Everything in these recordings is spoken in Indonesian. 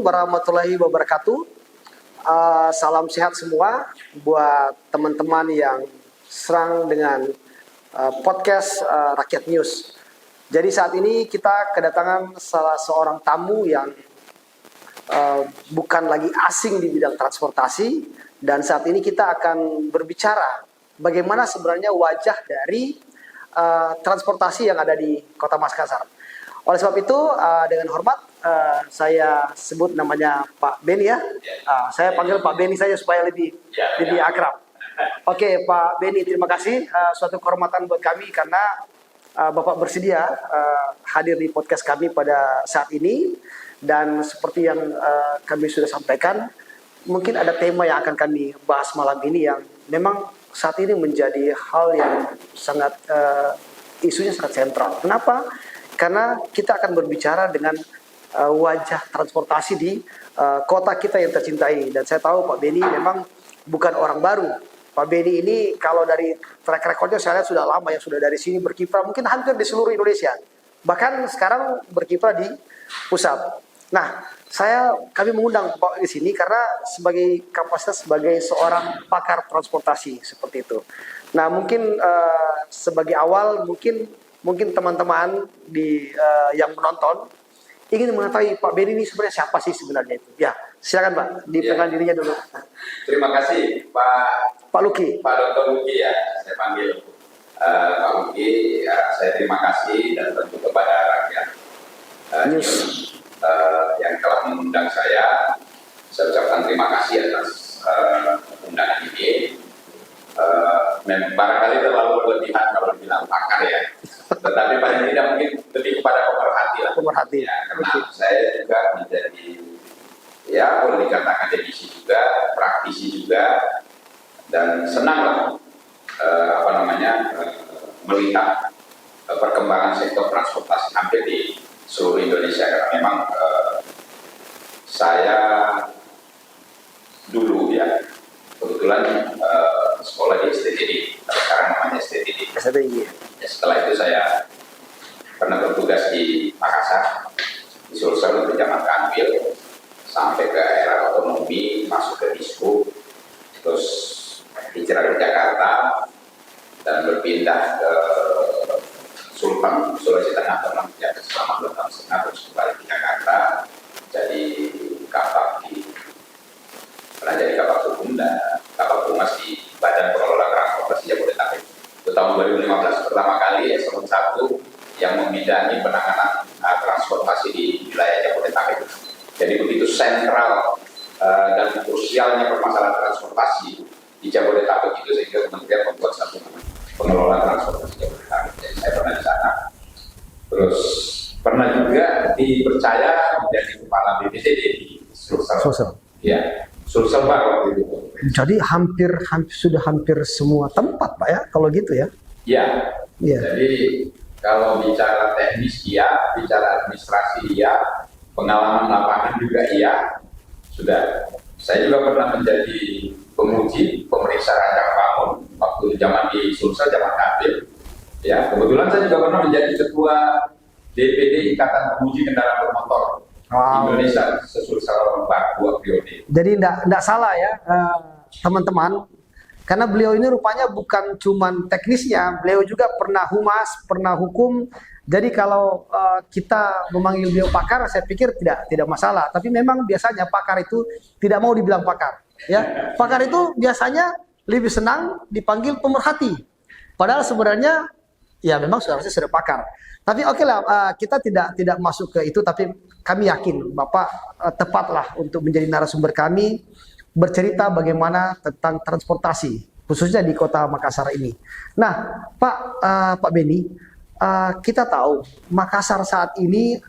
warahmatullahi wabarakatuh. Salam sehat semua buat teman-teman yang serang dengan podcast Rakyat News. Jadi saat ini kita kedatangan salah seorang tamu yang bukan lagi asing di bidang transportasi, dan saat ini kita akan berbicara bagaimana sebenarnya wajah dari transportasi yang ada di Kota Makassar. Oleh sebab itu, dengan hormat saya sebut namanya Pak Beni ya. Saya panggil Pak Beni saja supaya lebih akrab. Oke, Pak Beni, terima kasih. Suatu kehormatan buat kami karena Bapak bersedia hadir di podcast kami pada saat ini. Dan seperti yang kami sudah sampaikan, mungkin ada tema yang akan kami bahas malam ini yang memang saat ini menjadi hal yang sangat isunya sangat sentral. Kenapa? Karena kita akan berbicara dengan wajah transportasi di kota kita yang tercintai. Dan saya tahu Pak Beni memang bukan orang baru. Pak Beni ini kalau dari track recordnya saya lihat sudah lama ya, sudah dari sini berkiprah mungkin hampir di seluruh Indonesia. Bahkan sekarang berkiprah di pusat. Nah, kami mengundang Pak di sini karena sebagai kapasitas sebagai seorang pakar transportasi seperti itu. Nah, mungkin sebagai awal mungkin teman-teman yang menonton ingin mengetahui Pak Beni ini sebenarnya siapa sih sebenarnya itu. Ya, silakan Pak, diperkenalkan dirinya dulu. Terima kasih Pak Luki. Pak Dr. Luki ya, saya panggil Pak Luki. Saya terima kasih dan tentu kepada rakyat News yang telah mengundang saya. Saya ucapkan terima kasih atas undangan ini. Barangkali terlalu berlebihan kalau dibilang pakar ya, tetapi paling tidak mungkin lebih kepada pemerhati lah. Pemerhati. Ya, karena saya juga menjadi boleh dikatakan akademisi juga, praktisi juga, dan senang lah melihat perkembangan sektor transportasi hampir di seluruh Indonesia, karena memang saya dulu ya kebetulan sekolah di STTD, sekarang namanya STTD. Ya, setelah itu saya pernah bertugas di Makassar, di Sulsel untuk zaman Kanwil, sampai ke era otonomi, masuk ke Disku, terus hijrah ke Jakarta dan berpindah ke Sultan, Sulawesi Tengah selama 2 tahun setengah, terus kembali ke Jakarta, jadi pernah jadi kapal hukum dan kapal humas di Badan Pengelola Transportasi Jabodetabek. Itu tahun 2015 pertama kali eselon 1 yang membidangi penanganan transportasi di wilayah Jabodetabek. Jadi begitu sentral dan krusialnya permasalahan transportasi di Jabodetabek itu, sehingga kementerian membuat satu pengelola transportasi Jabodetabek. Jadi saya pernah di sana. Terus pernah juga dipercaya menjadi kepala BPTD di Sulsel. Ya, Sulsel Pak waktu itu. Jadi sudah hampir semua tempat Pak ya, kalau gitu ya? Ya. Jadi kalau bicara teknis iya, bicara administrasi iya, pengalaman lapangan juga iya. Sudah. Saya juga pernah menjadi penguji pemeriksa rancang bangun waktu zaman di Sulsel, zaman Kanwil. Ya, kebetulan saya juga pernah menjadi ketua DPD Ikatan Penguji Kendaraan Bermotor Indonesia Sulsel 2 periode. Jadi tidak salah ya teman-teman, karena beliau ini rupanya bukan cuman teknisnya, beliau juga pernah humas, pernah hukum. Jadi kalau kita memanggil beliau pakar, saya pikir tidak masalah. Tapi memang biasanya pakar itu tidak mau dibilang pakar. Ya, pakar itu biasanya lebih senang dipanggil pemerhati. Padahal sebenarnya ya memang seharusnya sudah pakar. Tapi oke lah, kita tidak masuk ke itu. Tapi kami yakin Bapak tepatlah untuk menjadi narasumber kami, bercerita bagaimana tentang transportasi khususnya di Kota Makassar ini. Nah, Pak Beni, kita tahu Makassar saat ini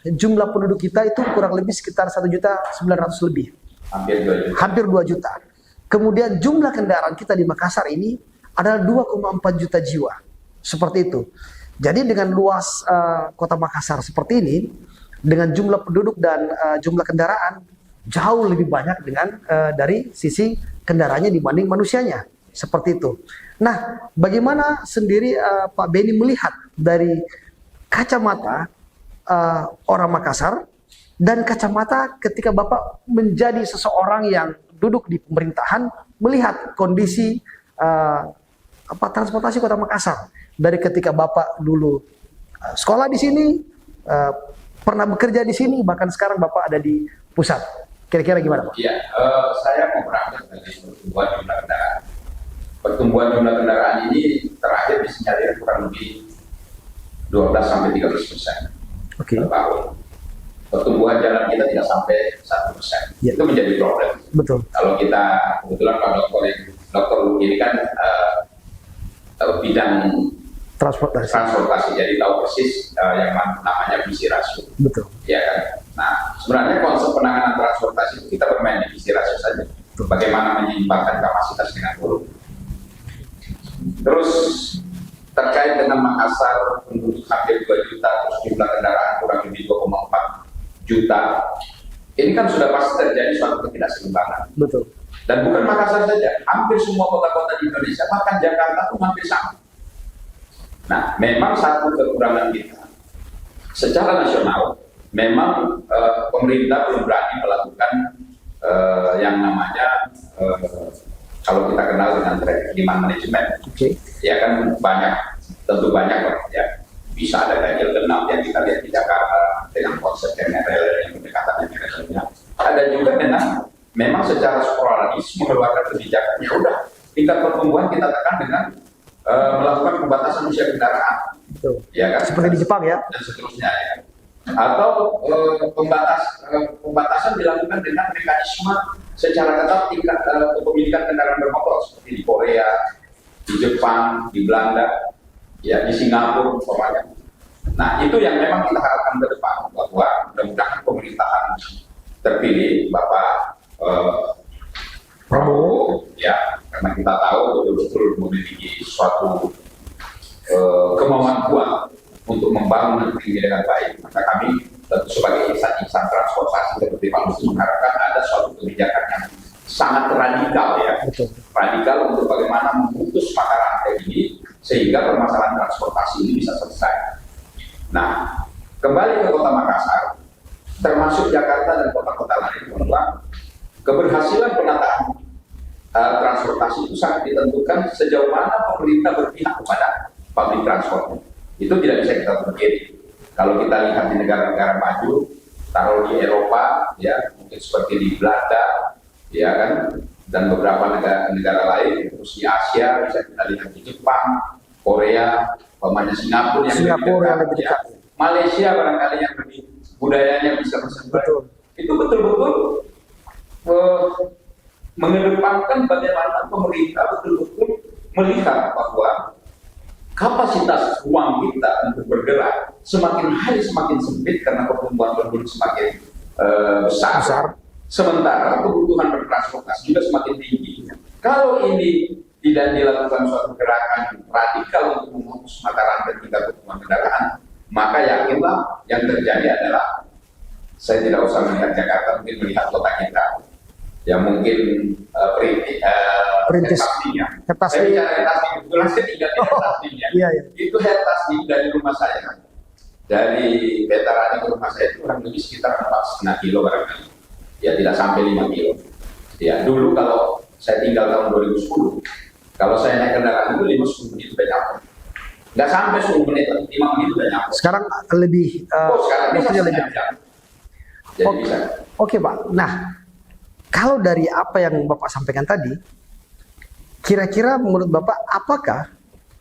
jumlah penduduk kita itu kurang lebih sekitar 1.900.000 lebih. Hampir 2 juta. Kemudian jumlah kendaraan kita di Makassar ini adalah 2,4 juta jiwa. Seperti itu. Jadi dengan luas Kota Makassar seperti ini, dengan jumlah penduduk dan jumlah kendaraan jauh lebih banyak dari sisi kendaraannya dibanding manusianya. Seperti itu. Nah, bagaimana sendiri Pak Beni melihat dari kacamata orang Makassar dan kacamata ketika Bapak menjadi seseorang yang duduk di pemerintahan, melihat kondisi transportasi Kota Makassar dari ketika Bapak dulu sekolah di sini, pernah bekerja di sini, bahkan sekarang Bapak ada di pusat. Kira-kira gimana, Pak? Iya, saya mau berangkat dari pertumbuhan jumlah kendaraan. Pertumbuhan jumlah kendaraan ini terakhir disinyalir kurang lebih 12-13% Oke. per tahun. Pertumbuhan jalan kita tidak sampai 1%. Ya. Itu menjadi problem. Betul. Kalau kita kebetulan Pak Dokter ini kan bidang transportasi, jadi tahu persis yang namanya visi rasio. Betul. Ya kan. Nah, sebenarnya konsep penanganan transportasi itu kita bermain di visi rasio saja. Betul. Bagaimana menyeimbangkan kapasitas dengan volume. Terus terkait dengan Makassar penduduk hampir 2 juta, terus jumlah kendaraan kurang lebih 2,4 juta, ini kan sudah pasti terjadi suatu ketidakseimbangan. Betul. Dan bukan Makassar saja, hampir semua kota-kota di Indonesia, bahkan Jakarta pun hampir sama. Nah, memang satu kekurangan kita secara nasional, memang pemerintah belum berani melakukan yang namanya kalau kita kenal dengan demand management. Oke. Ya kan banyak, tentu banyak ya. Bisa ada ganjil genap yang kita lihat di Jakarta dengan konsep MRL yang pendekatannya MRL-nya. Ada juga memang secara sporadis mengeluarkan kebijakan. Ya udah, tingkat pertumbuhan kita tekan dengan melakukan pembatasan usia kendaraan. Betul. Ya kan? Seperti di Jepang ya. Dan seterusnya ya. Atau pembatasan dilakukan dengan mekanisme secara ketat tingkat kepemilikan kendaraan bermotor seperti di Korea, di Jepang, di Belanda, ya di Singapura umpamanya. Nah, itu yang memang kita harapkan ke depan, bahwa mudah-mudahan pemerintahan terpilih Bapak Prabowo, ya, karena kita tahu betul-betul memiliki suatu kemauan kuat untuk membangun negeri ini dengan baik. Maka kami tentu sebagai insan-insan transportasi seperti Pak Luhut mengharapkan ada suatu kebijakan yang sangat radikal ya. Betul. Radikal untuk bagaimana memutus mata rantai ini sehingga permasalahan transportasi ini bisa selesai. Nah, kembali ke Kota Makassar, termasuk Jakarta dan kota-kota lain, bahwa keberhasilan penataan transportasi itu sangat ditentukan sejauh mana pemerintah berpihak kepada public transport. Itu tidak bisa kita pungkiri. Kalau kita lihat di negara-negara maju, taruh di Eropa, ya mungkin seperti di Belanda, ya kan, dan beberapa negara lain, terus di Asia bisa kita lihat di Jepang, Korea, umpamanya Singapura yang lebih dekat, ya. Malaysia barangkali yang lebih budayanya bisa bersebar. Itu betul-betul mengedepankan bagaimana pemerintah betul-betul melihat bahwa kapasitas ruang kita untuk bergerak semakin hari semakin sempit karena pertumbuhan penduduk semakin besar. Sementara kebutuhan bertransportasi juga semakin tinggi. Kalau ini tidak dilakukan suatu gerakan radikal untuk memutus mata rantai tingkat pertumbuhan kendaraan, maka yakinlah yang terjadi adalah, saya tidak usah melihat Jakarta, mungkin melihat kota kita yang mungkin perintis saya bicara Hertasning, kebetulan saya tinggal di Hertasning ya. Itu Hertasning dari rumah saya, dari Veteran ke rumah saya itu kurang lebih sekitar 4,5 kilo barangkali, ya tidak sampai 5 kilo. Ya dulu kalau saya tinggal tahun 2010, kalau saya naik kendaraan itu 5-10 menit sudah nyampe. Nggak sampai 10 menit, 5 menit sudah nyampe. Sekarang lebih, sekarang waktunya lebih. Jadi bisa. Oke Pak, nah kalau dari apa yang Bapak sampaikan tadi, kira-kira menurut Bapak apakah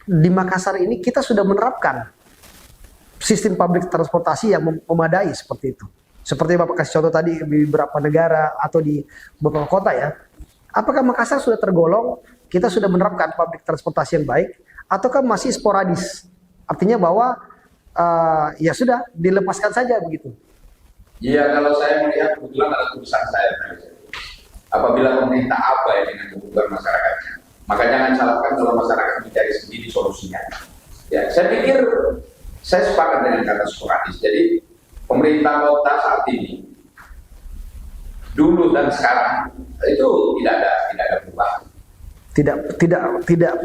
di Makassar ini kita sudah menerapkan sistem public transportasi yang memadai seperti itu? Seperti Bapak kasih contoh tadi di beberapa negara atau di beberapa kota ya. Apakah Makassar sudah tergolong kita sudah menerapkan public transportasi yang baik, ataukah masih sporadis? Artinya bahwa ya sudah dilepaskan saja begitu. Iya, kalau saya melihat kebetulan ada tulisan saya. Apabila pemerintah abai dengan kebutuhan masyarakatnya, maka jangan salahkan kalau masyarakat mencari sendiri solusinya. Ya, saya pikir saya sepakat dengan kata sporadis. Jadi pemerintah kota saat ini, dulu dan sekarang itu tidak ada perubahan. Tidak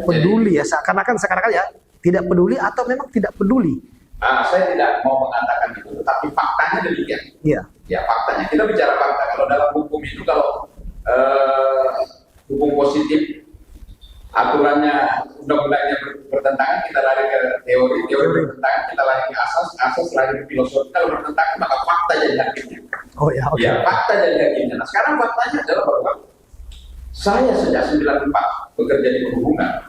peduli. Jadi, ya, seakan-akan ya tidak peduli atau memang tidak peduli. Saya tidak mau mengatakan itu, tapi faktanya demikian. Iya. Ya faktanya, kita bicara fakta. Kalau dalam hukum itu kalau hukum positif aturannya undang-undangnya bertentangan, kita lari ke teori bertentangan, kita lari ke asas lari ke filosofi. Kalau bertentangan maka fakta jadi hakimnya. Oh ya, oke. Ya, fakta jadi hakimnya. Nah sekarang faktanya adalah bahwa saya sejak 94 bekerja di perhubungan,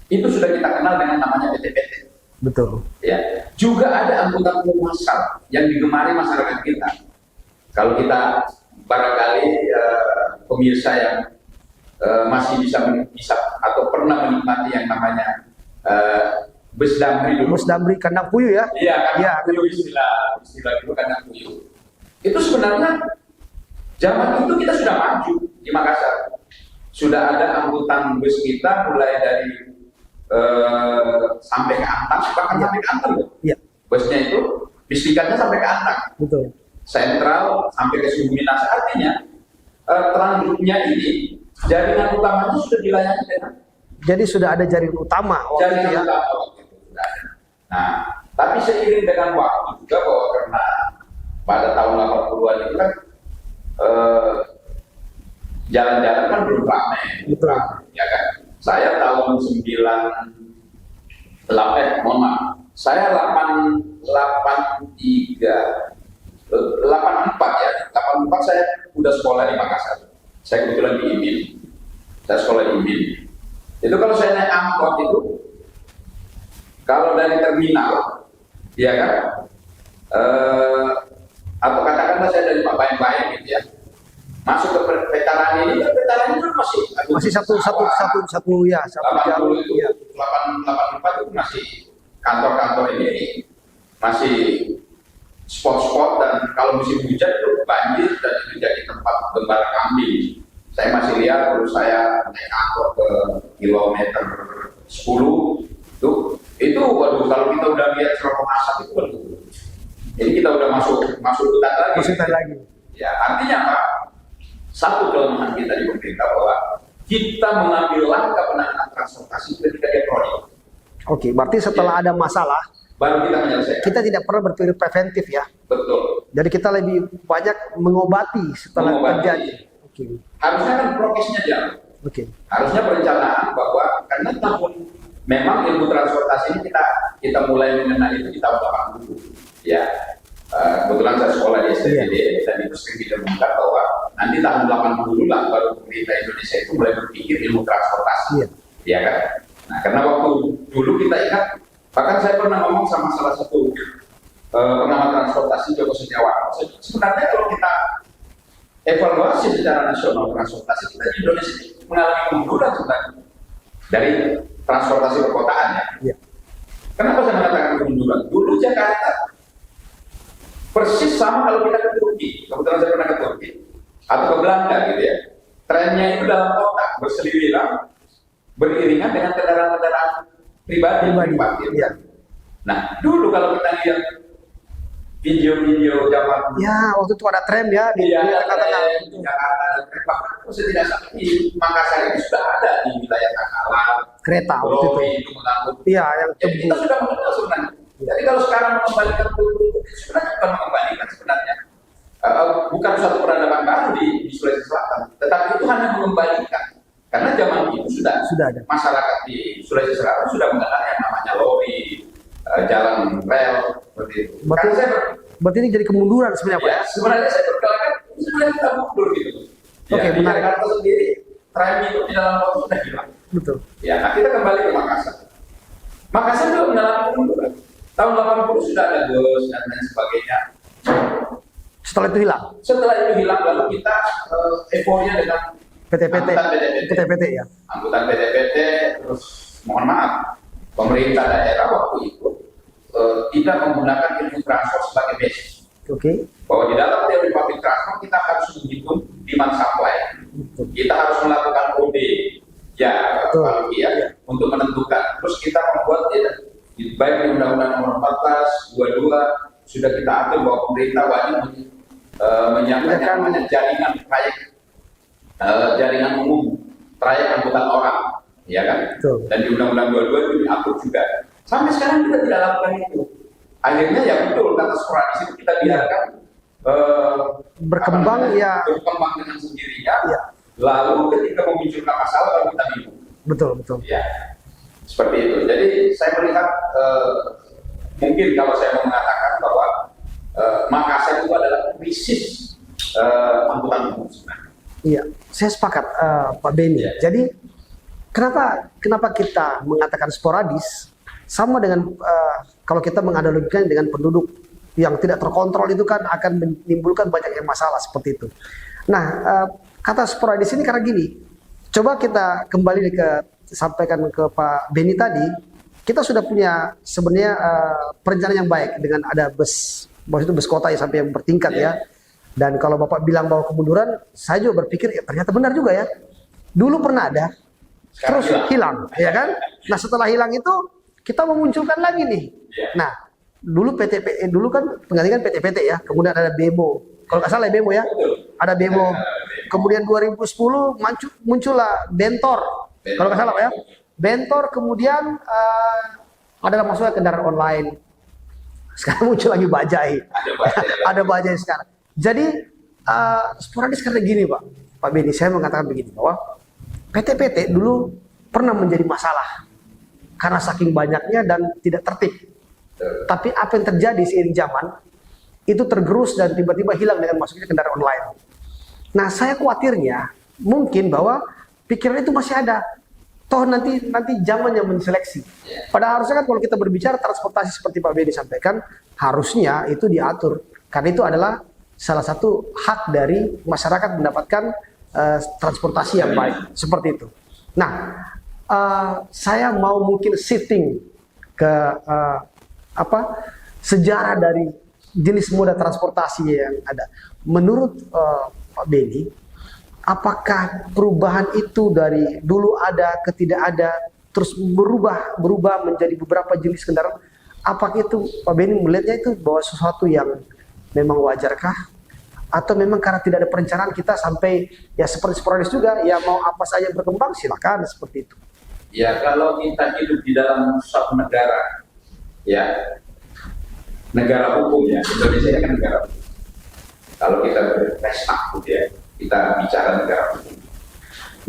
itu sudah kita kenal dengan namanya PT-PT. Betul. Ya, juga ada angkutan umum massal yang digemari masyarakat kita. Kalau kita barangkali pemirsa yang masih bisa atau pernah menikmati yang namanya bus damri dulu. Bus damri kandang puyuh ya? Iya, ya, puyuh istilah dulu kandang puyuh. Itu sebenarnya zaman itu kita sudah maju di Makassar. Sudah ada angkutan bus kita mulai dari sampai ke Antang, bahkan sampai ke Antang loh. Iya. Busnya itu bistikatnya sampai ke Antang. Betul. Sentral sampai ke Sumbu Minasa, artinya transportnya ini jaringan utamanya sudah dilayani dengan. Jadi sudah ada jaringan utama waktu itu ya. Utama waktu itu sudah ada. Nah, tapi seiring dengan waktu juga bahwa karena pada tahun 80-an itu kan jalan-jalan kan belum ramai. Betul. Ya kan? Saya tahun 98, mohon maaf, saya 84 ya, 84 saya udah sekolah di Makassar. Saya kebetulan di IMIN, saya sekolah di IMIN. Itu kalau saya naik angkot itu, kalau dari terminal, ya kan, atau katakanlah saya dari Pak Bayang gitu ya, masuk ke Veteran ini, Veteran itu masih satu ya, satu 80 itu, ya. 84 itu masih kantor-kantor ini masih spot-spot, dan kalau musim hujan itu banjir dan itu jadi tempat gembala kambing. Saya masih lihat terus saya naik angkot ke kilometer 10 itu waduh, kalau kita udah lihat serobong asap itu waduh. Jadi kita udah masuk hutan lagi. Masuk hutan lagi. Ya, artinya apa? Satu kelemahan kita di pemerintah bahwa kita mengambil langkah penanganan transportasi ketika dia kronik. Oke, berarti setelah ada masalah baru kita menyelesaikan. kita tidak pernah berpikir preventif ya. Betul. Jadi kita lebih banyak mengobati setelah terjadi. Oke. Harusnya kan prokesnya jalan. Oke. Harusnya perencanaan bahwa karena tahun memang ilmu transportasi ini kita mulai mengenal itu di tahun 80. Ya. Kebetulan saya sekolah di STPD dan itu sering ditemukan bahwa nanti tahun 80 lah baru pemerintah Indonesia itu mulai berpikir ilmu transportasi. Ya kan? Nah, karena waktu dulu kita ingat, bahkan saya pernah ngomong sama salah satu pengamat transportasi, Joko Setiawan. Sebenarnya kalau kita evaluasi secara nasional transportasi kita di Indonesia ini mengalami kemunduran sebenarnya dari transportasi perkotaan ya. Kenapa saya mengatakan kemunduran? Dulu Jakarta persis sama kalau kita ke Turki, kebetulan saya pernah ke Turki atau ke Belanda gitu ya. Trennya itu dalam kota berseliweran, beriringan dengan kendaraan-kendaraan pribadi. Ya. Nah, dulu kalau kita lihat video-video zaman ya, waktu itu ada tram ya di Jakarta, bahkan saya tidak salah di Makassar ini sudah ada di wilayah Takalar, kereta waktu itu. Iya, yang kita sudah mengenal sebenarnya. Jadi kalau sekarang mengembalikan sebenarnya bukan mengembalikan sebenarnya. Bukan suatu peradaban baru di Sulawesi Selatan, tetapi itu hanya mengembalikan. Karena zaman itu sudah ada. Masyarakat di Sulawesi Selatan sudah mengenal yang namanya lori, jalan rel, seperti itu. Berarti ini jadi kemunduran sebenarnya Pak? Ya, sebenarnya saya berkelakan, sebenarnya kita mundur gitu. Oke, benar. Jakarta sendiri, tram itu di dalam waktu sudah hilang. Betul. Ya, nah kita kembali ke Makassar. Makassar juga mengalami kemunduran. Tahun 80 sudah ada bus dan lain sebagainya. Setelah itu hilang? Setelah itu hilang, lalu kita euforia dengan PT-PT ya? Angkutan PT-PT, terus mohon maaf, pemerintah daerah waktu itu tidak menggunakan ilmu transport sebagai basis. Oke. Bahwa di dalam teori public transport kita harus menghitung demand supply. Kita harus melakukan OD, untuk menentukan. Terus kita membuat baik di Undang-Undang Nomor 14, 22 sudah kita atur bahwa pemerintah wajib menyiapkan yang namanya jaringan trayek, jaringan umum trayek angkutan orang, ya kan? Betul. Dan di Undang-Undang 22 itu diatur juga. Sampai sekarang kita tidak lakukan itu. Akhirnya ya betul kata sporadis itu kita biarkan eh, Berkembang, ya. berkembang dengan sendirinya. Ya. Lalu ketika memunculkan masalah baru kita bingung. Betul, betul. Ya, seperti itu. Jadi saya melihat mungkin kalau saya mau mengatakan bahwa Makassar itu adalah krisis angkutan umum sebenarnya. Iya, saya sepakat Pak Beni. Ya. Jadi kenapa kita mengatakan sporadis sama dengan kalau kita menganalogikan dengan penduduk yang tidak terkontrol itu kan akan menimbulkan banyak yang masalah seperti itu. Nah, kata sporadis ini karena gini, coba kita kembali sampaikan ke Pak Beni tadi, kita sudah punya sebenarnya perencanaan yang baik dengan ada bus itu bus kota ya sampai yang bertingkat ya. Dan kalau Bapak bilang bahwa kemunduran, saya juga berpikir ya ternyata benar juga ya. Dulu pernah ada, Sekarang terus hilang, ya kan? Nah setelah hilang itu kita memunculkan lagi nih. Nah dulu dulu kan penggantian PT-PT ya, kemudian ada BEMO. Kalau nggak salah ya BEMO ya, ada BEMO. Kemudian 2010 muncullah Bentor. Kalau nggak salah Pak ya, Bentor. Kemudian adalah masuknya kendaraan online. Sekarang muncul lagi Bajai. Ada Bajai sekarang. Jadi sporadis karena gini Pak Beni, saya mengatakan begini bahwa PT-PT dulu pernah menjadi masalah karena saking banyaknya dan tidak tertib. Tapi apa yang terjadi seiring zaman itu tergerus dan tiba-tiba hilang dengan masuknya kendaraan online. Nah saya khawatirnya mungkin bahwa pikiran itu masih ada. Toh nanti zaman yang menseleksi. Padahal harusnya kan kalau kita berbicara transportasi seperti Pak Beni sampaikan, harusnya itu diatur. Karena itu adalah salah satu hak dari masyarakat mendapatkan transportasi yang baik. Seperti itu. Nah, saya mau mungkin shifting ke sejarah dari jenis moda transportasi yang ada. Menurut Pak Beni, apakah perubahan itu dari dulu ada ke tidak ada terus berubah menjadi beberapa jenis kendaraan? Apakah itu Pak Beni melihatnya itu bahwa sesuatu yang memang wajarkah? Atau memang karena tidak ada perencanaan kita sampai ya seperti sporadis juga ya mau apa saja berkembang silakan seperti itu. Ya kalau kita hidup di dalam suatu negara, ya negara hukum ya, Indonesia kan negara hukum. Kalau kita berpesta ya, kita bicara negara hukum.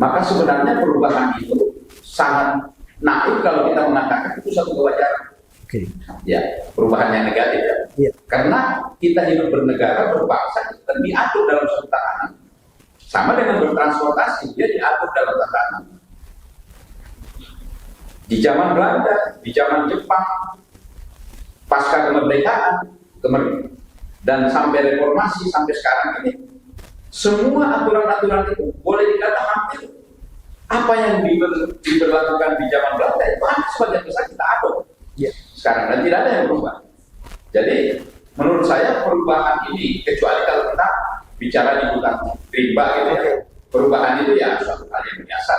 Maka sebenarnya perubahan itu sangat naif kalau kita mengatakan itu satu kewajaran. Oke. Ya, perubahan yang negatif ya. Iya. Karena kita hidup bernegara, berbangsa, dan diatur dalam suatu tatanan. Sama dengan bertransportasi, dia diatur dalam tatanan. Di zaman Belanda, di zaman Jepang, pasca kemerdekaan, dan sampai reformasi sampai sekarang ini, semua aturan-aturan itu boleh dikatakan hampir apa yang diberlakukan di zaman Belanda itu hampir sebagian besar kita adopt. Sekarang dan tidak ada yang berubah. Jadi menurut saya perubahan ini kecuali kalau kita bicara di hutan rimba gitu ya, perubahan itu ya suatu hal yang biasa.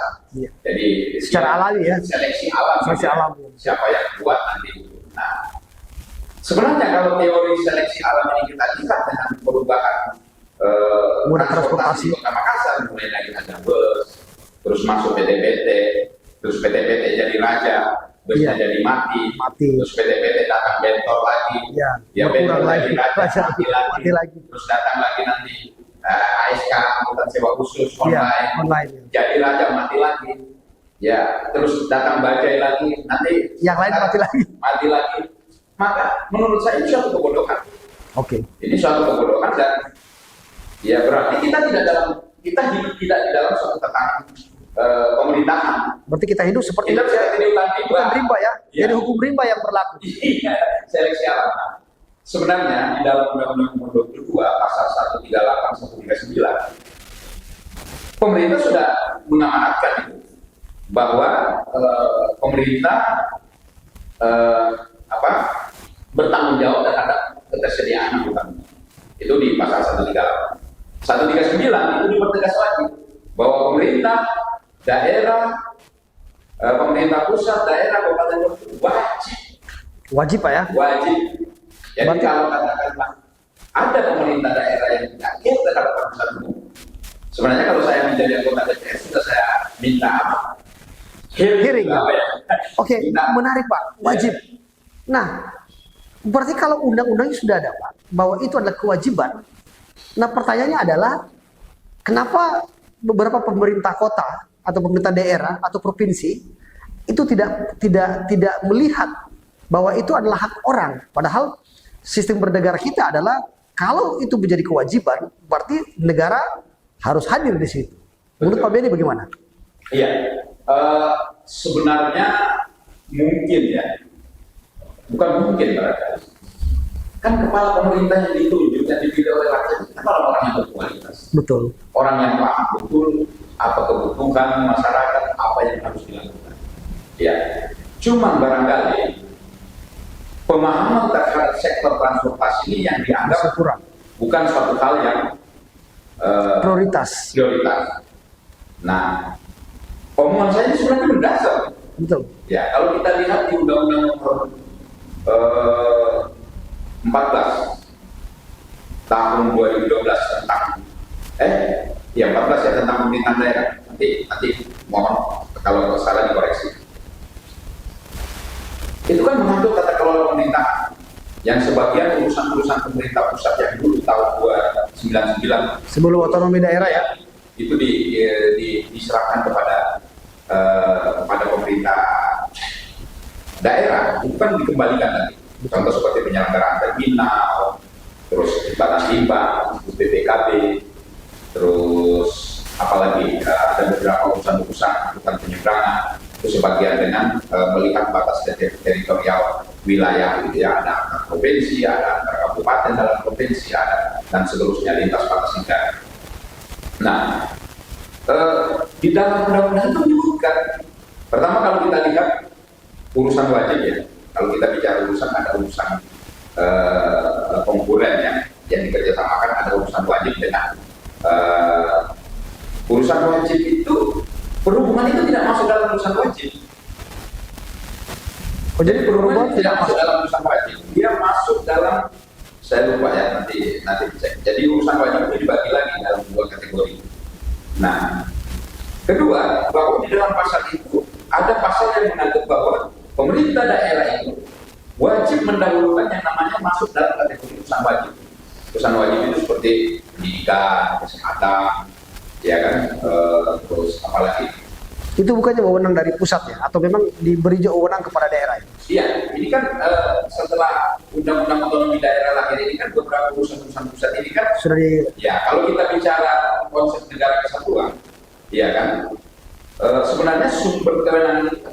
Jadi secara alami ya. Seleksi alam. Seleksi alam. Siapa yang buat nanti. Nah, sebenarnya kalau teori seleksi alam ini kita lihat dengan perubahan moda transportasi Kota Makassar, mulai dari ada bus, terus masuk PT-PT, terus PT-PT jadi raja, busnya jadi mati, terus PT-PT datang bentor lagi, ya bentor lagi, raja mati lagi, terus datang lagi nanti ASK, angkutan sewa khusus online, jadi raja mati lagi, ya terus datang bajai lagi, nanti yang lain mati lagi. Maka menurut saya ini suatu kebodohan. Ini suatu kebodohan dan ya berarti kita hidup tidak di dalam suatu tatanan pemerintahan. Berarti kita hidup seperti hutan rimba ya. Jadi hukum rimba yang berlaku. Iya, seleksi alam. Sebenarnya di dalam Undang-Undang Nomor 22 Pasal 138 139 pemerintah sudah mengamanatkan itu bahwa pemerintah bertanggung jawab terhadap ketersediaan angkutan. Itu di pasal 138. 139 itu dipertegas lagi bahwa pemerintah daerah, pemerintah pusat, daerah, kabupaten wajib Pak ya? Wajib. Jadi kalau katakanlah ada pemerintah daerah yang tidak care terhadap angkutan umum, sebenarnya kalau saya menjadi anggota DPR sudah saya minta apa? Hearing. Menarik Pak, wajib. Nah, berarti kalau undang-undangnya sudah ada Pak, bahwa itu adalah kewajiban, Nah, pertanyaannya adalah kenapa beberapa pemerintah kota atau pemerintah daerah atau provinsi itu tidak melihat bahwa itu adalah hak orang, padahal sistem bernegara kita adalah kalau itu menjadi kewajiban, berarti negara harus hadir di situ. Menurut Pak Benny bagaimana? Iya, sebenarnya mungkin ya, bukan mungkin barangkali. Kan kepala pemerintah yang ditunjuk dan dipilih oleh rakyat itu kan orang-orang yang berkualitas. Betul. Orang yang paham betul apa kebutuhan masyarakat, apa yang harus dilakukan. Ya, cuman barangkali pemahaman terhadap sektor transportasi ini yang dianggap Kurang. bukan suatu hal yang Prioritas. prioritas. Nah, omongan saya ini sebenarnya mendasar. Betul. Ya, kalau kita lihat di Undang-Undang Nomor 14 tahun 2012 tentang 14 ya tentang pemerintahan daerah. Nanti mohon kalau salah dikoreksi. Itu kan mengatur tata kelola pemerintahan yang sebagian urusan-urusan pemerintah pusat yang dulu tahun 1999 Sebelum otonomi daerah ya. itu diserahkan kepada pemerintah daerah, itu kan dikembalikan nanti. Contoh seperti penyelenggaraan terminal, terus batas timbang, BPKB, terus apalagi ada beberapa urusan-urusan angkutan penyeberangan, itu sebagian dengan melihat batas teritorial wilayah, gitu ya, ada antar provinsi, ada antar kabupaten dalam provinsi, ada dan seterusnya lintas batas negara. Nah, di dalam undang-undang itu menyebutkan, pertama kalau kita lihat urusan wajib ya, kalau kita bicara urusan ada urusan konkuren yang dikerjasamakan, ada urusan wajib dengan urusan wajib itu perhubungan itu tidak masuk dalam urusan wajib. Oh, jadi perhubungan tidak masuk dalam urusan wajib, dia masuk dalam, saya lupa ya, nanti dicek. Jadi urusan wajib itu dibagi lagi dalam dua kategori. Nah, kedua, bahwa di dalam pasal itu ada pasal yang mengatur bahwa pemerintah daerah itu wajib mendahulukan yang namanya masuk dalam kategori urusan wajib. Urusan wajib itu seperti pendidikan, kesehatan, ya kan, terus apalagi. itu bukannya wewenang dari pusat ya, atau memang diberi wewenang kepada daerah? Iya, ini kan setelah Undang-Undang Otonomi Daerah lahir ini kan beberapa urusan-urusan pusat ini kan Sudah di ya, kalau kita bicara konsep negara kesatuan, ya kan, sebenarnya sumber kewenangan itu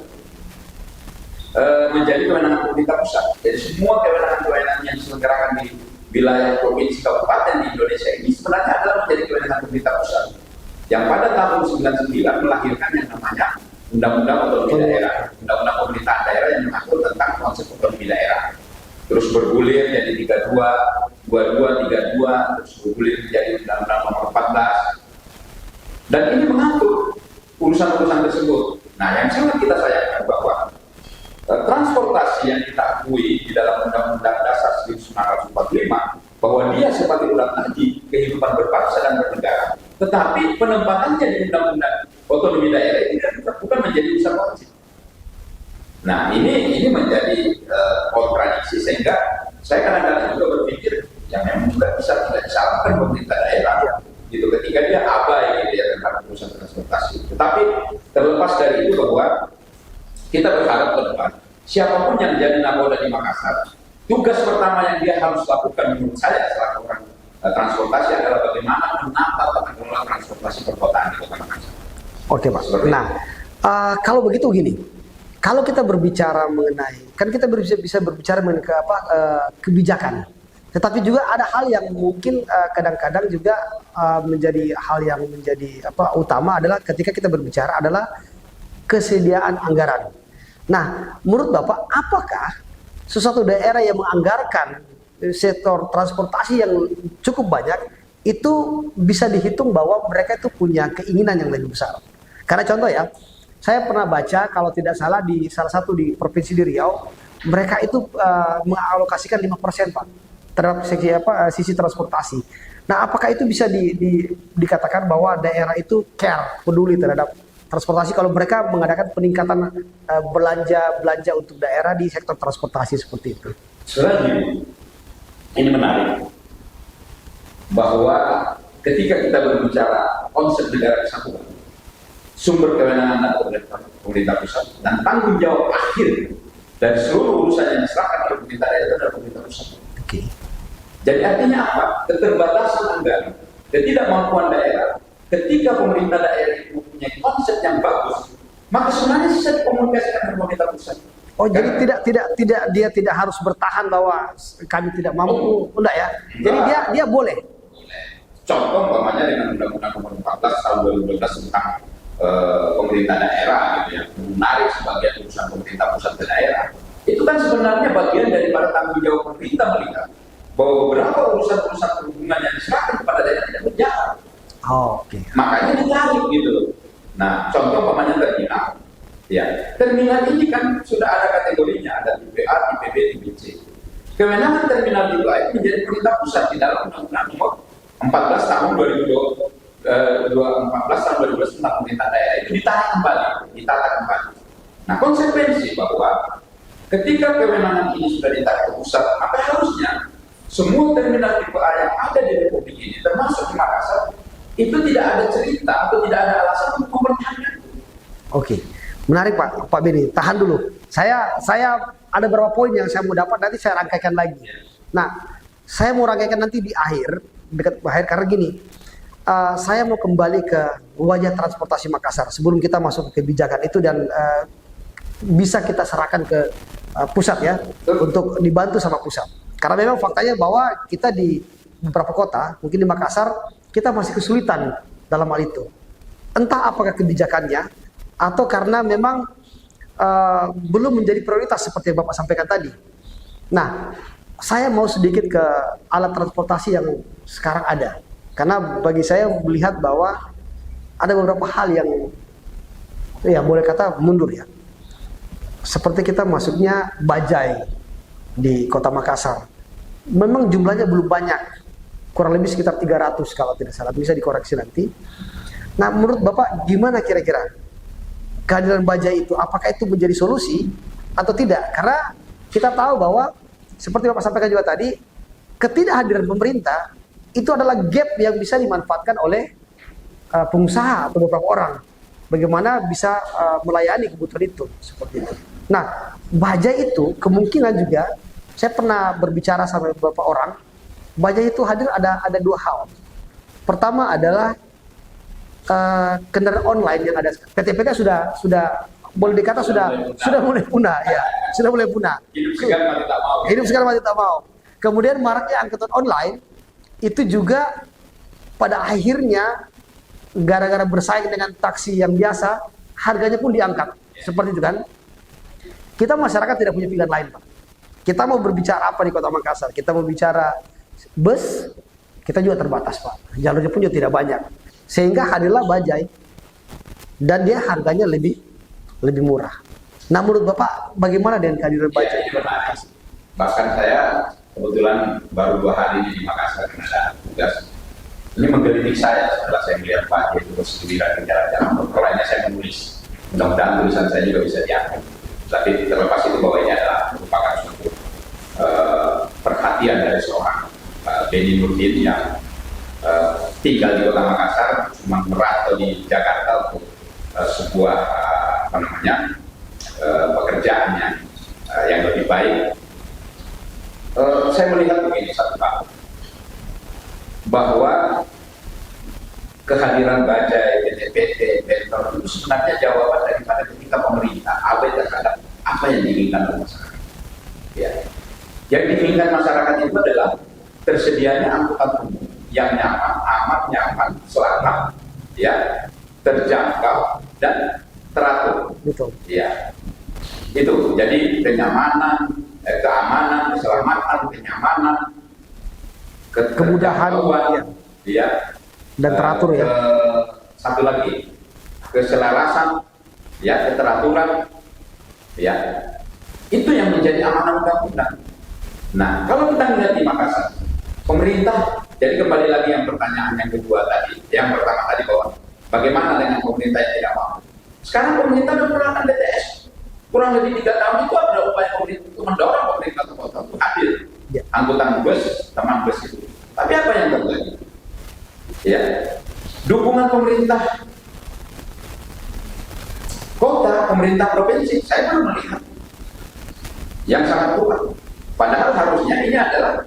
menjadi kewenangan pemerintah pusat. Jadi semua kewenangan-kewenangan yang diselenggarakan di wilayah provinsi kabupaten di Indonesia ini sebenarnya adalah menjadi kewenangan pemerintah pusat. Yang pada tahun 99 melahirkan yang namanya Undang-Undang Otonomi Daerah, Undang-Undang Pemerintahan Daerah yang mengatur tentang konsep otonomi daerah. Terus bergulir jadi 32, 22, 32, terus bergulir menjadi Undang-Undang Nomor 14. Dan ini mengatur urusan-urusan tersebut. Nah, yang sangat kita sayangkan bahwa transportasi yang kita akui di dalam Undang-Undang Dasar 1945 bahwa dia sebagai urat nadi kehidupan berbangsa dan bernegara, tetapi penempatannya di Undang-Undang Otonomi Daerah ini bukan menjadi urusan wajib. Nah, ini menjadi kontradiksi, sehingga saya kadang-kadang juga berpikir yang memang juga bisa tidak disalahkan pemerintah daerah gitu ketika dia abai gitu ya terhadap urusan transportasi. Tetapi terlepas dari itu bahwa kita berharap ke depan siapapun yang menjadi nakoda di Makassar, tugas pertama yang dia harus lakukan menurut saya selaku orang transportasi adalah bagaimana menata tata kelola transportasi perkotaan di Kota Makassar. Oke, Pak. Nah, kalau begitu gini, kalau kita berbicara mengenai, kan kita bisa berbicara mengenai kebijakan, tetapi juga ada hal yang mungkin kadang-kadang juga menjadi hal yang menjadi utama adalah ketika kita berbicara adalah kesediaan anggaran. Nah, menurut Bapak, apakah sesuatu daerah yang menganggarkan sektor transportasi yang cukup banyak itu bisa dihitung bahwa mereka itu punya keinginan yang lebih besar? Karena contoh ya, saya pernah baca kalau tidak salah di salah satu di provinsi di Riau, mereka itu mengalokasikan 5% Pak terhadap sisi transportasi. Nah, apakah itu bisa dikatakan bahwa daerah itu care, peduli terhadap transportasi kalau mereka mengadakan peningkatan belanja untuk daerah di sektor transportasi seperti itu? Sebenarnya ini menarik. bahwa ketika kita berbicara konsep negara kesatuan, sumber kewenangan dari pemerintah pusat dan tanggung jawab akhir dari seluruh urusan yang diserahkan oleh pemerintah daerah itu adalah pemerintah pusat. Oke. Jadi artinya apa? Keterbatasan anggaran, ketidakmampuan daerah. Ketika pemerintah daerah itu mempunyai konsep yang bagus, maka sebenarnya bisa dikomunikasikan dengan pemerintah pusat. Oh, jadi dia tidak harus bertahan bahwa kami tidak mampu, enggak ya? Jadi dia boleh. Contoh umpamanya dengan Undang-Undang Nomor 14 tahun 2012 tentang pemerintah daerah gitu ya, menarik sebagian urusan pemerintah pusat ke daerah. Itu kan sebenarnya bagian daripada tanggung jawab pemerintah melihat bahwa beberapa urusan-urusan perhubungan yang diserahkan kepada daerah tidak berjalan. Oh, oke. Makanya ditarik gitu. Nah, contoh umpamanya terminal. Ya, terminal ini kan sudah ada kategorinya, ada tipe A, tipe B, tipe C. Kewenangan terminal tipe A itu menjadi pemerintah pusat di dalam Undang-Undang Nomor 14 tahun 2014 tahun 2012 tentang pemerintah daerah itu ditarik kembali, ditata kembali. Nah, konsekuensi bahwa ketika kewenangan ini sudah ditarik ke pusat, maka harusnya semua terminal tipe A yang ada di Republik ini, termasuk di Makassar, itu tidak ada cerita atau tidak ada alasan untuk mempertahankan. Oke. Menarik Pak Beni, tahan dulu. Saya ada beberapa poin yang saya mau dapat, nanti saya rangkaikan lagi. Nah, saya mau rangkaikan nanti di akhir, dekat akhir karena gini, saya mau kembali ke wajah transportasi Makassar sebelum kita masuk ke kebijakan itu dan bisa kita serahkan ke pusat ya, untuk dibantu sama pusat. Karena memang faktanya bahwa kita di beberapa kota, mungkin di Makassar, kita masih kesulitan dalam hal itu. Entah apakah kebijakannya, atau karena memang belum menjadi prioritas seperti yang Bapak sampaikan tadi. Nah, saya mau sedikit ke alat transportasi yang sekarang ada. Karena bagi saya melihat bahwa ada beberapa hal yang ya boleh kata mundur ya. Seperti kita masuknya bajai di kota Makassar. Memang jumlahnya belum banyak. Kurang lebih sekitar 300 kalau tidak salah. Bisa dikoreksi nanti. Nah, menurut Bapak gimana kira-kira kehadiran bajai itu, apakah itu menjadi solusi atau tidak? Karena kita tahu bahwa seperti Bapak sampaikan juga tadi, ketidakhadiran pemerintah itu adalah gap yang bisa dimanfaatkan oleh pengusaha atau beberapa orang. Bagaimana bisa melayani kebutuhan itu seperti itu. Nah, bajai itu kemungkinan juga, saya pernah berbicara sama beberapa orang, bajai itu hadir ada dua hal. Pertama adalah kendaraan online yang ada. PT-PT sudah boleh dikata sudah mulai punah ya, sudah mulai punah. Hidup sekarang mati tak mau. Kemudian maraknya angkutan online itu juga pada akhirnya gara-gara bersaing dengan taksi yang biasa, harganya pun diangkat. Seperti itu kan. Kita masyarakat tidak punya pilihan lain, Pak. Kita mau berbicara apa di Kota Makassar? Kita mau bicara bus, kita juga terbatas, Pak. Jalurnya pun juga tidak banyak. Sehingga hadirlah bajai dan dia harganya lebih murah. Nah, menurut Bapak bagaimana dengan kehadiran bajai? Ya, bahkan saya kebetulan baru 2 hari ini di Makassar karena ada tugas. Ini menggelitik saya setelah saya melihat bajai itu bersedia di jalan-jalan. Perolehnya saya menulis. Mudah-mudahan tulisan saya juga bisa diangkat. Tapi terlepas itu bahwa ini adalah merupakan suatu perhatian dari seorang Beni Nurdin yang tinggal di Kota Makassar, cuma merantau di Jakarta untuk sebuah pekerjaan yang lebih baik. Saya melihat begini satu hal, bahwa kehadiran bajai, PT-PT, bentor itu sebenarnya jawaban daripada ketika pemerintah abai terhadap apa yang diinginkan oleh masyarakat. Ya. Yang diinginkan masyarakat itu adalah tersedianya angkutan umum yang nyaman, amat nyaman, selamat, ya, terjangkau dan teratur. Betul. Ya. Itu. Jadi kenyamanan, keamanan, keselamatan, kenyamanan, kemudahan, ya, dan teratur ya. Satu lagi, keselarasan, ya, keteraturan, ya. Itu yang menjadi amanah undang-undang. Nah, kalau kita melihat di Makassar, pemerintah, jadi kembali lagi yang pertanyaan yang kedua tadi, yang pertama tadi bahwa bagaimana dengan pemerintah yang tidak mau? Sekarang pemerintah sudah melakukan BTS, kurang lebih 3 tahun itu adalah upaya pemerintah untuk mendorong pemerintah kota untuk hadir angkutan bus, teman bus itu. Tapi apa yang terjadi? ya, dukungan pemerintah kota, pemerintah provinsi, saya belum melihat yang sangat kuat. Padahal harusnya ini adalah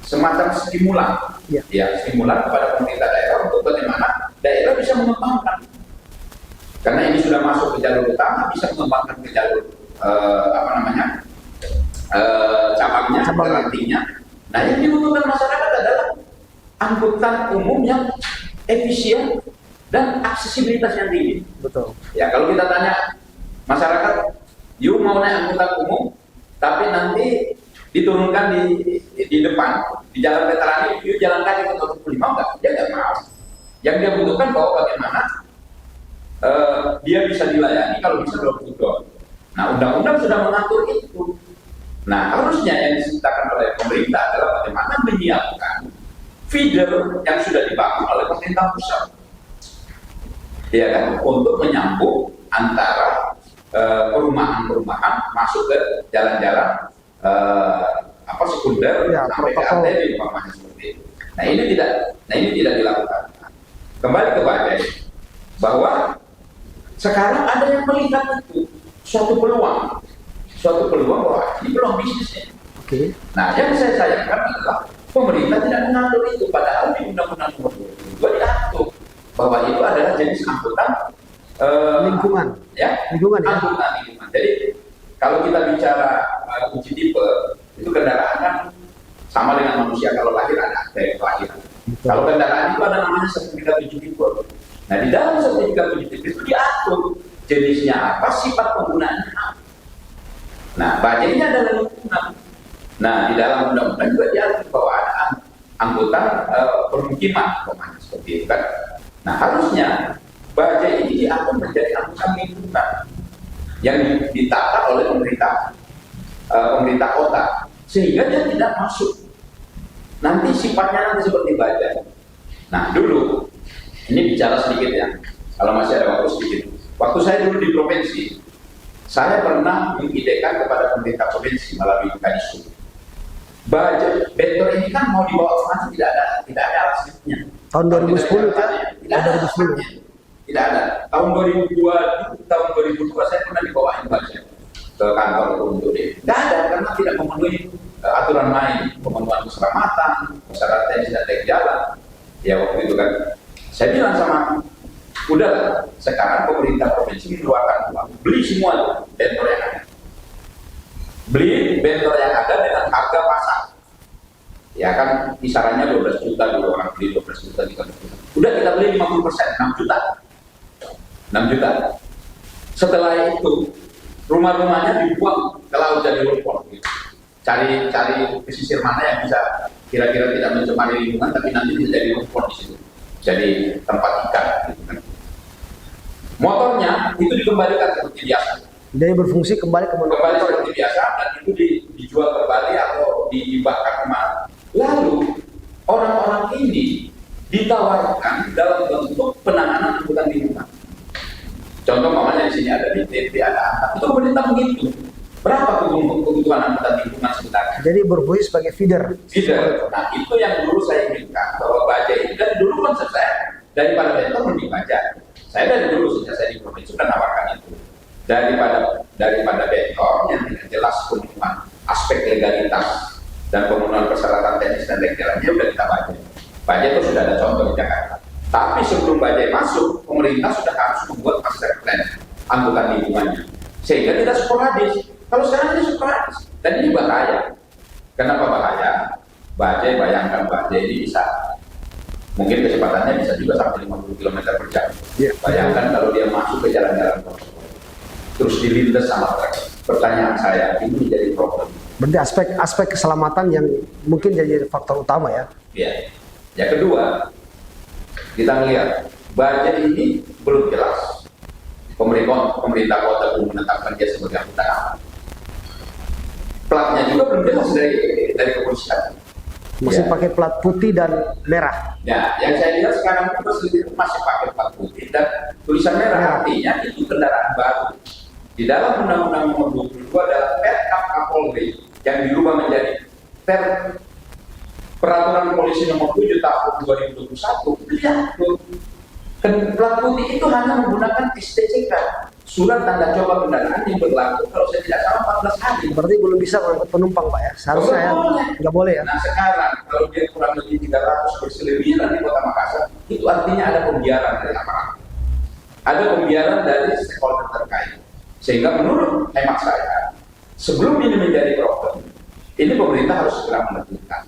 semacam stimulan, stimulan kepada pemerintah daerah untuk bagaimana daerah bisa mengembangkan. Karena ini sudah masuk ke jalur utama, bisa mengembangkan ke jalur cabangnya, rantingnya. Nah, yang dibutuhkan masyarakat adalah angkutan umum yang efisien dan aksesibilitas yang tinggi. Betul. Ya, kalau kita tanya masyarakat, you mau naik angkutan umum, tapi nanti diturunkan di depan, di jalan veteran you jalan kaki ke 25 enggak? Dia nggak mau. Yang dia butuhkan bahwa bagaimana dia bisa dilayani kalau bisa door to door. Nah, undang-undang sudah mengatur itu. Nah, harusnya yang diciptakan oleh pemerintah adalah bagaimana menyiapkan feeder yang sudah dibangun oleh pemerintah pusat. Ya kan, untuk menyambung antara perumahan-perumahan masuk ke jalan-jalan sekunder sampai ke arteri umpamanya seperti itu. Nah, ini tidak dilakukan. Kembali ke Bajai, bahwa sekarang ada yang melihat itu suatu peluang bahwa ini peluang bisnisnya. Oke. Nah, yang saya sayangkan adalah pemerintah tidak mengatur itu, padahal di Undang-Undang Nomor 22 diatur bahwa itu adalah jenis angkutan lingkungan. Lingkungan. Jadi kalau kita bicara uji tipe, itu kendaraan kan sama dengan manusia, kalau lahir ada dari kelahiran. Kalau kendaraan itu ada namanya sertifikat uji tipe. Nah, di dalam sertifikat uji tipe itu diatur jenisnya apa, sifat penggunaannya apa. Nah, Bajai ini adalah lingkungan. Nah, di dalam undang-undang juga diatur bahwa ada angkutan permukiman, seperti itu kan. Nah, harusnya Bajai ini diatur menjadi angkutan lingkungan yang ditata oleh pemerintah kota, sehingga dia tidak masuk. Nanti sifatnya nanti seperti Bajai. Nah, dulu ini bicara sedikit ya, kalau masih ada waktu sedikit. Waktu saya dulu di provinsi, saya pernah mengidekan kepada pemerintah provinsi melalui Kadisub. Bajai bentor ini kan mau dibawa kemana, tidak ada alasnya. Tahun 2010 kan? Tidak ada. Tahun 2002 saya pernah dibawain Bajai ke kantor untuk dia. Tidak ada, karena tidak memenuhi aturan main, pemenuhan keselamatan, syarat teknis dan teknik jalan. Ya, waktu itu kan saya bilang sama, udah sekarang pemerintah provinsi mengeluarkan uang, beli semua bentor yang ada. Beli bentor yang ada dengan harga pasar. Ya kan, kisarannya 12 juta, dulu orang beli 12 juta, 13 juta. Udah kita beli 50%, 6 juta. 6 juta. Setelah itu, rumah-rumahnya dibuang ke laut jadi lumpur. Gitu. Cari pesisir mana yang bisa kira-kira tidak mencemari lingkungan, tapi nanti tidak jadi lumpur di situ. Jadi tempat ikan. Gitu kan. Motornya itu dikembalikan seperti biasa. Jadi berfungsi kembali seperti biasa, dan itu dijual kembali atau dibakar kemana. Lalu orang-orang ini ditawarkan dalam bentuk penanganan angkutan lingkungan. Contoh namanya di sini ada BTP, ada apa. Itu pemerintah begitu. Berapa kebutuhan angkutan lingkungan sebenarnya? Jadi berfungsi sebagai feeder. Nah, itu yang dulu saya inginkan, bahwa Bajai itu, dan dulu konsep saya daripada bentor mending Bajai. Saya dari dulu sejak saya di provinsi sudah nawarkan itu. Daripada bentor yang tidak jelas pemenuhan aspek legalitas dan pemenuhan persyaratan teknis dan legalnya, udah kita Bajai. Bajai itu sudah ada contoh di Jakarta. Tapi sebelum Bajai masuk, pemerintah sudah harus membuat master plan angkutan lingkungannya, sehingga tidak sporadis. Kalau sekarang ini sporadis, dan ini bahaya. Kenapa bahaya? Bajai, bayangkan Bajai ini bisa, mungkin kecepatannya bisa juga sampai 50 km per jam. Bayangkan kalau dia masuk ke jalan-jalan terus dilindas sama truk. Pertanyaan saya, ini menjadi problem. Berarti aspek keselamatan yang mungkin jadi faktor utama ya. Iya. Yang kedua, kita melihat Bajai ini belum jelas. Pemerintah kota belum menetapkan dia sebagai angkutan apa. Platnya juga belum jelas dari kepolisian. Masih pakai plat putih dan merah. Ya, yang saya lihat sekarang itu masih pakai plat putih dan tulisan merah. Artinya itu kendaraan baru. Di dalam Undang-Undang Nomor 22 adalah Perkap Kapolri yang dirubah menjadi peraturan polisi nomor 7 tahun 2021 itu diatur. Plat putih itu hanya menggunakan STCK, surat tanda coba kendaraan yang berlaku kalau saya tidak salah 14 hari. Berarti belum bisa mengangkut penumpang Pak ya? Seharusnya ya? Nggak boleh ya? Nah sekarang kalau dia kurang lebih 300 berseliweran di Kota Makassar, itu artinya ada pembiaran dari aparat, ada pembiaran dari stakeholder terkait. Sehingga menurut hemat saya, sebelum ini menjadi problem, ini pemerintah harus segera menentukan.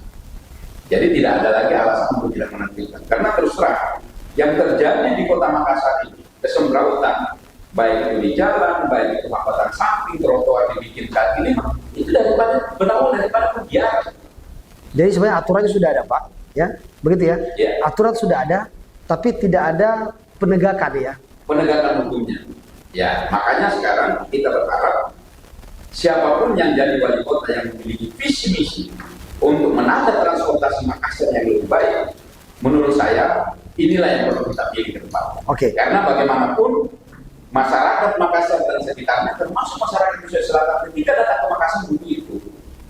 Jadi tidak ada lagi alasan untuk tidak menentukan. Karena terus terang, yang terjadi di Kota Makassar ini, kesembrautan, baik itu di jalan, baik itu hambatan samping, trotoar dibikin kaki lima, itu berawal daripada pembiaran. Jadi sebenarnya aturannya sudah ada Pak, ya, begitu ya? Ya. Aturan sudah ada, tapi tidak ada penegakan ya. Penegakan hukumnya. Ya, makanya sekarang kita berharap siapapun yang jadi wali kota yang memiliki visi misi untuk menata transportasi Makassar yang lebih baik, menurut saya inilah yang perlu kita pilih ke depan. Oke. Karena bagaimanapun masyarakat Makassar dan sekitarnya, termasuk masyarakat Indonesia Selatan, ketika datang ke Makassar butuh itu.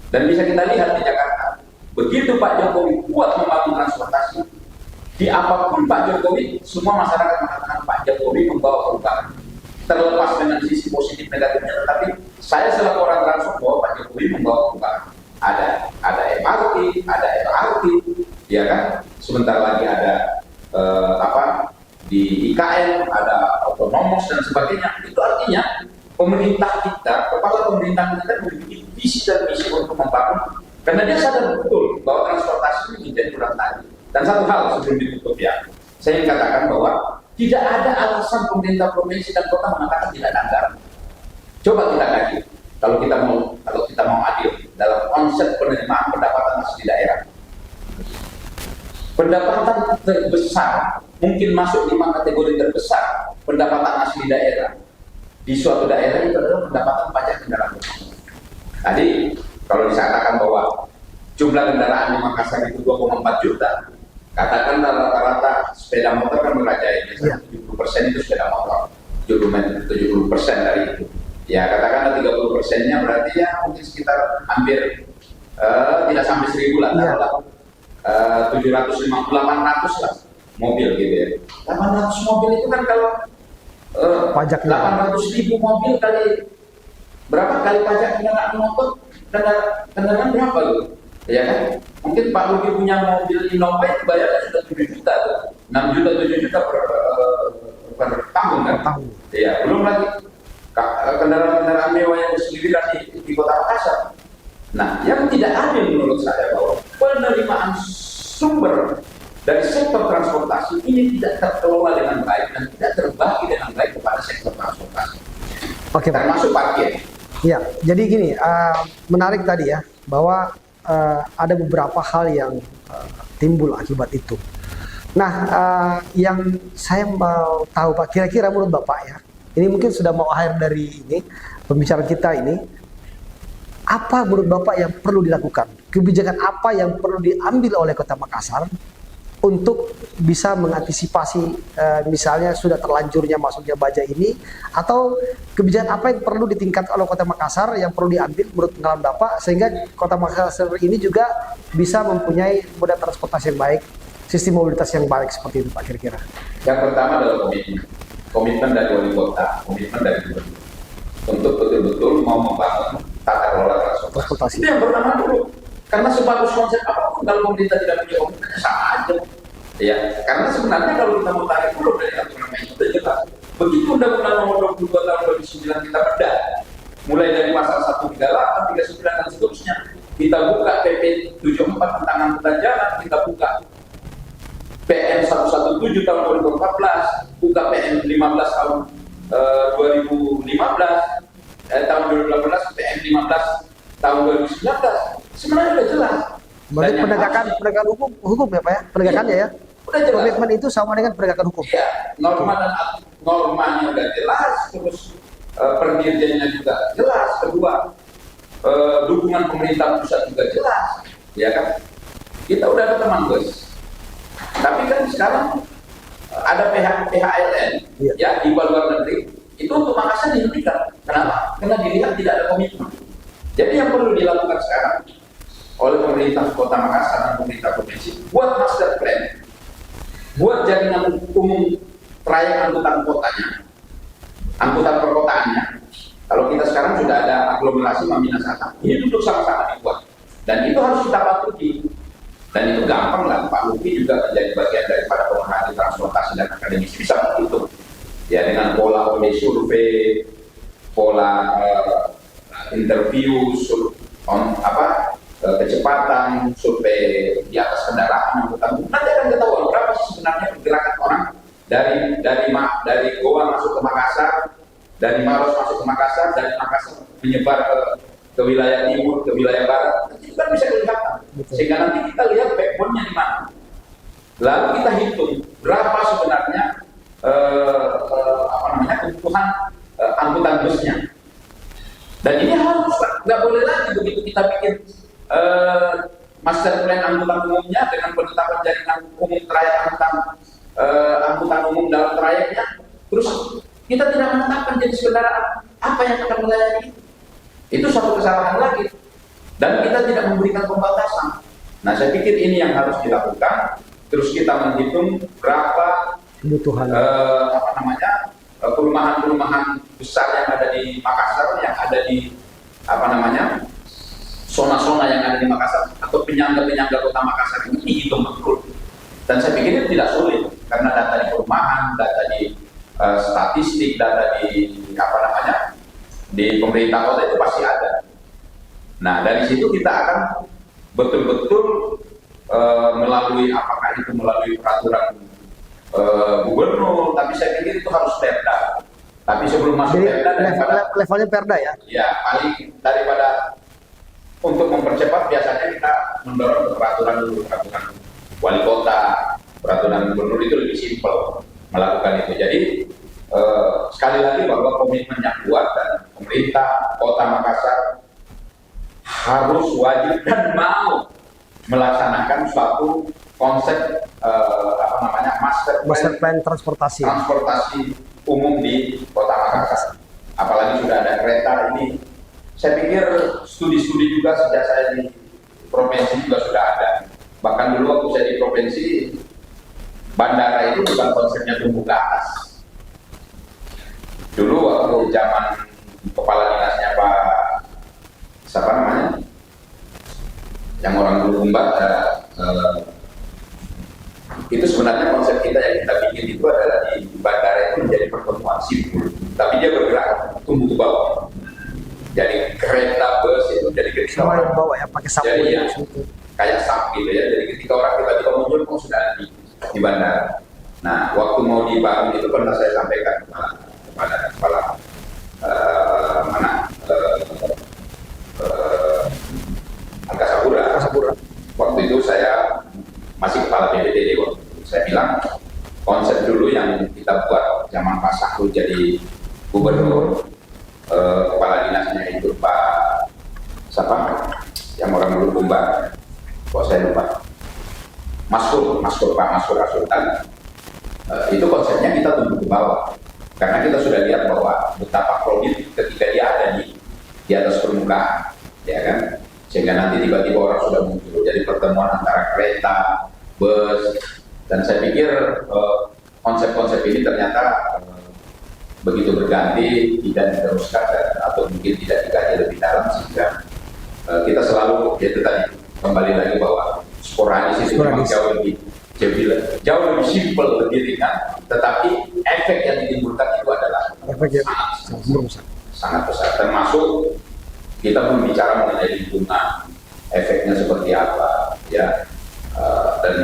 Dan bisa kita lihat di Jakarta, begitu Pak Jokowi kuat membangun transportasi, di apapun Pak Jokowi, semua masyarakat mengatakan Pak Jokowi membawa perubahan. Terlepas dengan sisi positif negatifnya, tetapi saya selaku orang transport bahwa Pak Jokowi membawa perubahan. Ada MRT, ada LRT, ya kan? Sebentar lagi ada di IKN, ada otonomos dan sebagainya. Itu artinya pemerintah kita, kepala pemerintah kita memiliki visi dan misi untuk membangun, karena dia sadar betul bahwa transportasi ini menjadi kurang tadi. Dan satu hal sebelum ditutup ya, saya ingin katakan bahwa tidak ada alasan pemerintah provinsi dan kota mengatakan tidak ada anggaran. Coba kita kaji, kalau kita mau adil dalam konsep penerimaan pendapatan asli daerah. Pendapatan terbesar, mungkin masuk 5 kategori terbesar pendapatan asli daerah di suatu daerah itu adalah pendapatan pajak kendaraan bermotor. Tadi kalau disatakan bahwa jumlah kendaraan di Makassar itu 2,4 juta, katakan rata-rata sepeda motor kan merajai, Ya. 70% itu sepeda motor, 70% dari itu. Ya katakanlah 30%-nya berarti ya mungkin sekitar hampir tidak sampai 1.000 lah, taruhlah 750-800 lah mobil gitu ya. 800 mobil itu kan kalau Pajaknya. 800.000 mobil kali berapa kali pajak kendaraan motor, kendaraan berapa tuh? Ya kan? Mungkin Pak Rudi punya mobil Innova itu bayarnya sudah 7 juta tuh. 6 juta 7 juta per tahun kan? Tahun. Ya, belum lagi kendaraan-kendaraan mewah yang berseliweran di Kota Makassar. Nah, yang tidak adil menurut saya bahwa penerimaan sumber dari sektor transportasi ini tidak terkelola dengan baik dan tidak terbagi dengan baik kepada sektor transportasi. Oke Pak. Termasuk parkir. Ya, jadi gini, menarik tadi ya, bahwa ada beberapa hal yang timbul akibat itu. Nah, yang saya mau tahu Pak, kira-kira menurut Bapak ya, ini mungkin sudah mau akhir dari ini pembicaraan kita ini, apa menurut Bapak yang perlu dilakukan? Kebijakan apa yang perlu diambil oleh Kota Makassar untuk bisa mengantisipasi misalnya sudah terlanjurnya masuknya baja ini, atau kebijakan apa yang perlu ditingkatkan oleh Kota Makassar yang perlu diambil menurut pengalaman Bapak sehingga Kota Makassar ini juga bisa mempunyai moda transportasi yang baik, sistem mobilitas yang baik seperti itu Pak kira-kira? Yang pertama adalah komitmen dari wali kota, komitmen dari gubernur untuk betul-betul mau membangun tata kelola transportasi. Itu yang pertama dulu. Karena sebagus konsep apapun kalau pemerintah tidak punya komitmen sama aja. Ya, karena sebenarnya kalau kita mau tarik dulu dari aturan main itu jelas. Begitu Undang-Undang Nomor 22 Tahun 2009 kita bedah, mulai dari pasal 138, 39 dan seterusnya, kita buka PP 74 tentang angkutan jalan, kita buka PM 117 tahun 2014, buka PM 15 tahun 2015, tahun 2018 PM 15 tahun 2019. Sebenarnya sudah jelas. Berarti penegakan hukum ya Pak ya? Penegakannya ya? Udah jelas. Komitmen itu sama dengan penegakan hukum. Iya, normanya udah jelas, terus pendirjennya juga jelas. Kedua, dukungan pemerintah pusat juga jelas, ya kan? Kita udah ada teman bos. Tapi kan sekarang ada PHLN ya di luar negeri itu untuk Makassar dihentikan. Kenapa? Karena dilihat tidak ada komitmen. Jadi yang perlu dilakukan sekarang oleh pemerintah Kota Makassar dan pemerintah provinsi buat master plan, buat jaringan umum trayek angkutan kotanya, angkutan perkotaannya. Kalau kita sekarang sudah ada aglomerasi Maminasata, ini duduk sama-sama dibuat, dan itu harus kita patuhi. Dan itu gampang lah, Pak Luki juga menjadi bagian daripada pemerhati transportasi dan akademisi, bisa menghitung ya dengan pola survei, pola interview, kecepatan, survei di atas kendaraan angkutan. Nanti akan ketahuan berapa sih sebenarnya pergerakan orang dari Goa masuk ke Makassar, dari Maros masuk ke Makassar, dari Makassar menyebar ke wilayah timur, ke wilayah barat. Itu kan bisa kelihatan. Sehingga nanti kita lihat backbone-nya di mana. Lalu kita hitung berapa sebenarnya kebutuhan angkutan busnya. Dan ini harus, nggak boleh lagi begitu kita bikin master plan angkutan umumnya dengan penetapan jaringan umum trayek angkutan umum dalam trayeknya, terus kita tidak menetapkan jenis kendaraan apa yang akan melayani itu satu kesalahan lagi, dan kita tidak memberikan pembatasan. Nah, saya pikir ini yang harus dilakukan. Terus kita menghitung berapa kebutuhan perumahan-perumahan besar yang ada di Makassar, yang ada di zona-zona yang ada di Makassar atau penyangga-penyangga kota Makassar ini dihitung betul. Dan saya pikir itu tidak sulit karena data di perumahan, data di statistik, data di di pemerintah kota itu pasti ada. Nah, dari situ kita akan betul-betul melalui peraturan gubernur, tapi saya pikir itu harus perda. Tapi sebelum masuk perda, levelnya perda ya? Ya, paling daripada untuk mempercepat biasanya kita mendorong ke peraturan dulu, peraturan wali kota, peraturan gubernur itu lebih simpel melakukan itu. Jadi sekali lagi bahwa komitmen yang kuat dan pemerintah Kota Makassar harus wajib dan mau melaksanakan suatu konsep master plan transportasi umum di Kota Makassar. Apalagi sudah ada kereta ini. Saya pikir studi-studi juga sejak saya di provinsi juga sudah ada. Bahkan dulu waktu saya di provinsi, bandara itu bukan konsepnya tumbuh ke atas. Dulu waktu zaman kepala dinasnya Pak yang orang Bulukumba, itu sebenarnya konsep kita yang kita bikin itu adalah di bandara itu menjadi pertemuan simpul, tapi dia bergerak tumbuh ke bawah. Jadi kereta bus itu jadi ketika orang bawa ya pakai sapu jadi ya, kayak sap gitu ya. Jadi ketika orang tiba-tiba muncul sudah di bandara. Nah, waktu mau dibangun itu pernah saya sampaikan kepada kepala Angkasa Pura. Waktu itu saya masih kepala BPTD waktu itu. Saya bilang konsep dulu yang kita buat zaman Pak Sahrul jadi gubernur, kepala dinasnya itu Pak yang orang Bulukumba, kok saya lupa, Pak Maskur Asultan. Itu konsepnya kita tumbuh ke bawah karena kita sudah lihat bahwa betapa kredit ketika dia ada di atas permukaan, ya kan, sehingga nanti tiba-tiba orang sudah muncul jadi pertemuan antara kereta, bus, dan saya pikir konsep-konsep ini ternyata begitu berganti tidak diteruskan atau mungkin tidak dikaji lebih dalam, sehingga kita selalu itu tadi kembali lagi bahwa sporadis itu memang jauh lebih simpel, lebih ringan, tetapi efek yang ditimbulkan itu adalah sangat besar. Termasuk kita berbicara mengenai lingkungan, efeknya seperti apa, ya, dan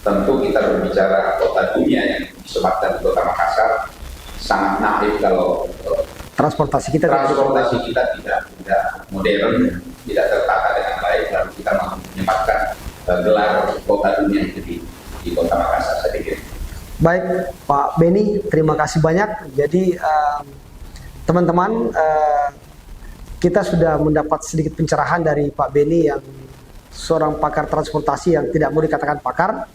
tentu kita berbicara kota dunia yang disematkan di Kota Makassar. Sangat naif kalau transportasi kita tidak modern, tidak tertata dengan baik, lalu kita menyematkan gelar kota dunia itu di Kota Makassar, saya pikir. Baik, Pak Beni, terima kasih banyak. Jadi teman-teman, kita sudah mendapat sedikit pencerahan dari Pak Beni yang seorang pakar transportasi yang tidak mau dikatakan pakar,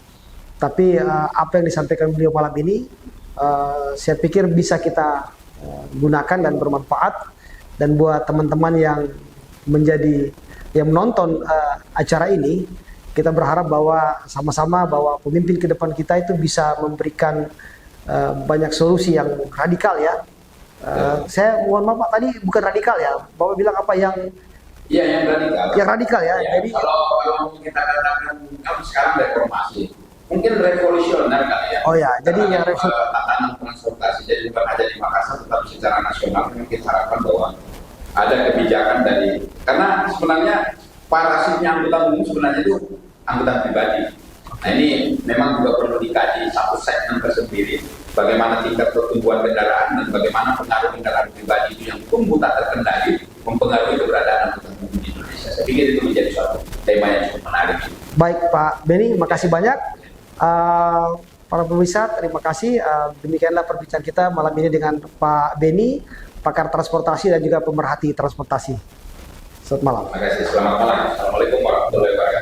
tapi apa yang disampaikan beliau malam ini saya pikir bisa kita gunakan dan bermanfaat. Dan buat teman-teman yang menjadi yang menonton acara ini, kita berharap bahwa sama-sama bahwa pemimpin ke depan kita itu bisa memberikan banyak solusi yang radikal ya. Saya mohon maaf Pak, tadi bukan radikal ya, Bapak bilang apa yang Iya, yang radikal. yang radikal ya. Ya, Jadi kalau kita katakan kalau sekarang reformasi, mungkin revolusioner kali ya. oh ya, jadi Karena yang tatanan transportasi jadi bukan hanya di Makassar, tetapi secara nasional memang kita harapkan bahwa ada kebijakan dari, karena sebenarnya parasitnya angkutan umum sebenarnya itu angkutan pribadi. Nah ini memang juga perlu dikaji satu segmen tersendiri, bagaimana tingkat pertumbuhan kendaraan dan bagaimana pengaruh kendaraan pribadi itu yang tumbuh tak terkendali mempengaruhi keberadaan angkutan umum di Indonesia. Saya pikir itu menjadi suatu tema yang cukup menarik. baik Pak Beni, makasih banyak. Para pemirsa, terima kasih. Demikianlah perbincangan kita malam ini dengan Pak Beni, pakar transportasi dan juga pemerhati transportasi. Selamat malam. Terima kasih. Selamat malam. Assalamualaikum warahmatullahi wabarakatuh.